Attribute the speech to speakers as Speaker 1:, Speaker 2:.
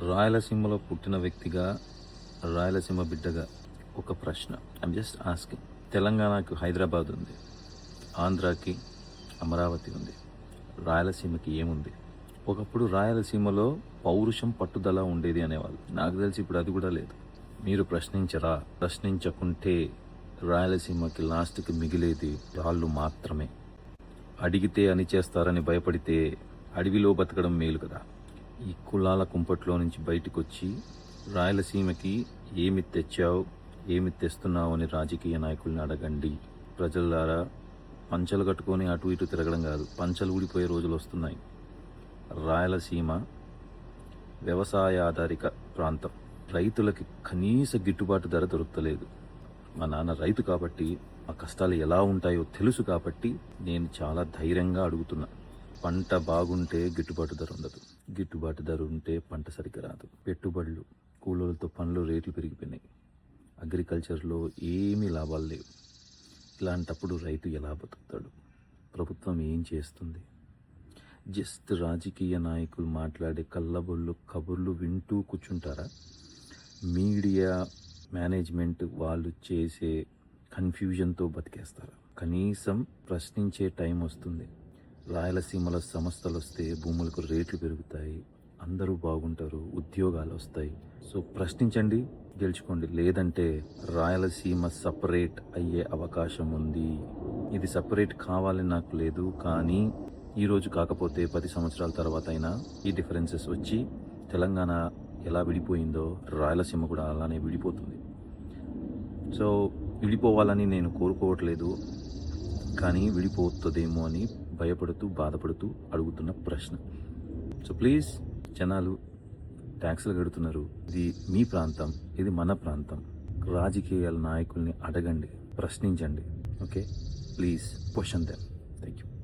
Speaker 1: రాయలసీమలో పుట్టిన వ్యక్తిగా, రాయలసీమ బిడ్డగా ఒక ప్రశ్న. I'm just asking. తెలంగాణకు హైదరాబాద్ ఉంది, ఆంధ్రాకి అమరావతి ఉంది, రాయలసీమకి ఏముంది? ఒకప్పుడు రాయలసీమలో పౌరుషం, పట్టుదల ఉండేది అనేవాళ్ళు. నాకు తెలిసి ఇప్పుడు అది కూడా లేదు. మీరు ప్రశ్నించరా? ప్రశ్నించకుంటే రాయలసీమకి లాస్ట్కి మిగిలేది రాళ్ళు మాత్రమే. అడిగితే అని చేస్తారని భయపడితే అడవిలో బతకడం మేలు కదా. ఈ కులాల కుంపట్లో నుంచి బయటకు వచ్చి రాయలసీమకి ఏమి తెచ్చావు, ఏమి తెస్తున్నావు అని రాజకీయ నాయకుల్ని అడగండి. ప్రజలారా, పంచలు కట్టుకొని అటు ఇటు తిరగడం కాదు, పంచలు ఊడిపోయే రోజులు వస్తున్నాయి. రాయలసీమ వ్యవసాయ ఆధారిత ప్రాంతం. రైతులకి కనీస గిట్టుబాటు ధర దొరకలేదు. మా నాన్న రైతు కాబట్టి ఆ కష్టాలు ఎలా ఉంటాయో తెలుసు కాబట్టి నేను చాలా ధైర్యంగా అడుగుతున్నా. పంట బాగుంటే గిట్టుబాటు ధర ఉండదు, గిట్టుబాటు ధర ఉంటే పంట సరిగ్గా రాదు. పెట్టుబడులు, కూలీలతో పనులు రేట్లు పెరిగిపోయినాయి. అగ్రికల్చర్లో ఏమీ లాభాలు లేవు. ఇలాంటప్పుడు రైతు ఎలా బతుకుతాడు? ప్రభుత్వం ఏం చేస్తుంది? జస్ట్ రాజకీయ నాయకులు మాట్లాడే కళ్ళబొళ్ళు కబుర్లు వింటూ కూర్చుంటారా? మీడియా మేనేజ్మెంట్ వాళ్ళు చేసే కన్ఫ్యూజన్తో బతికేస్తారా? కనీసం ప్రశ్నించే టైం వస్తుంది. రాయలసీమలో సంస్థలు వస్తే భూములకు రేట్లు పెరుగుతాయి, అందరూ బాగుంటారు, ఉద్యోగాలు వస్తాయి. సో ప్రశ్నించండి, గెలుచుకోండి. లేదంటే రాయలసీమ సపరేట్ అయ్యే అవకాశం ఉంది. ఇది సపరేట్ కావాలని నాకు లేదు, కానీ ఈరోజు కాకపోతే 10 సంవత్సరాల తర్వాత అయినా ఈ డిఫరెన్సెస్ వచ్చి తెలంగాణ ఎలా విడిపోయిందో రాయలసీమ కూడా అలానే విడిపోతుంది. సో విడిపోవాలని నేను కోరుకోవట్లేదు, కానీ విడిపోతుందేమో అని భయపడుతూ, బాధపడుతూ అడుగుతున్న ప్రశ్న. సో ప్లీజ్, జనాలు ట్యాక్సులు కడుతున్నారు. ఇది మీ ప్రాంతం, ఇది మన ప్రాంతం. రాజకీయ నాయకుల్ని అడగండి, ప్రశ్నించండి. Okay, please question them. Thank you.